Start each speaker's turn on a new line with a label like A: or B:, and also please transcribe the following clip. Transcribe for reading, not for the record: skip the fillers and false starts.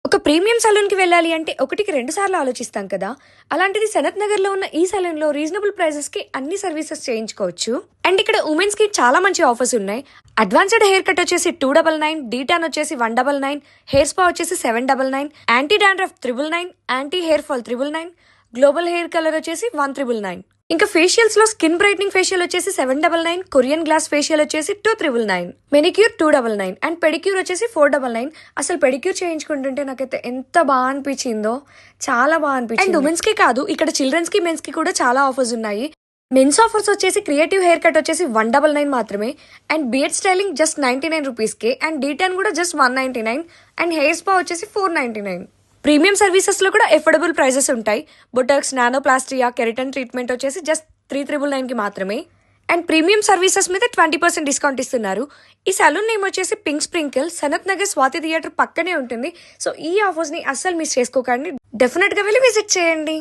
A: ఒక ప్రీమియం సలూన్‌కి వెళ్ళాలి అంటే ఒకటికి 2 సార్లు ఆలోచిస్తాం కదా! అలాంటిది సనత్ నగర్‌లో ఉన్న ఈ సలూన్‌లో రీజనబుల్ ప్రైజెస్‌కి అన్ని సర్వీసెస్ చేయించుకోవచ్చు. అండ్ ఇక్కడ ఉమెన్స్‌కి చాలా మంచి ఆఫర్స్ ఉన్నాయి. అడ్వాన్స్డ్ హెయిర్ కట్ వచ్చేసి 299, డీటాన్ వచ్చేసి 199, హెయిర్ స్పా వచ్చేసి 799, anti dandruff 999, anti hair fall 999, global hair colour వచ్చేసి 1999. ఇంకా ఫేషియల్స్ లో స్కిన్ బ్రైట్నింగ్ ఫేషియల్ వచ్చేసి 799, కొరియన్ గ్లాస్ ఫేషియల్ వచ్చేసి 2999, మెనిక్యూర్ 299 అండ్ పెడిక్యూర్ వచ్చేసి 499. అసలు పెడిక్యూర్ చేయించుకుంటుంటే నాకైతే ఎంత బాగా అనిపించిందో, చాలా బాగా అనిపించింది. అండ్ ఉమెన్స్ కి కాదు, ఇక్కడ చిల్డ్రన్స్ కి మెన్స్ కి కూడా చాలా ఆఫర్స్ ఉన్నాయి. మెన్స్ ఆఫర్స్ వచ్చేసి క్రియేటివ్ హెయిర్ కట్ వచ్చేసి 199 మాత్రమే, అండ్ బియర్డ్ స్టైలింగ్ జస్ట్ 99 రూపీస్కే, అండ్ డీటాన్ కూడా జస్ట్ 199, అండ్ హెయిర్ స్పా వచ్చేసి 499. ప్రీమియం సర్వీసెస్ లో కూడా ఎఫోర్డబుల్ ప్రైజెస్ ఉంటాయి. బొటాక్స్, నానోప్లాస్టియా, కెరటన్ ట్రీట్మెంట్ వచ్చేసి జస్ట్ 399 కి మాత్రమే. అండ్ ప్రీమియం సర్వీసెస్ మీద 20% డిస్కౌంట్ ఇస్తున్నారు. ఈ సలూన్ నేమ్ వచ్చేసి pink sprinkle, Sanath Nagar Swathi theatre పక్కనే ఉంటుంది. సో ఈ ఆఫర్స్ ని అస్సలు మిస్ చేసుకోకండి. డెఫినెట్ గా వెళ్ళి విజిట్ చేయండి.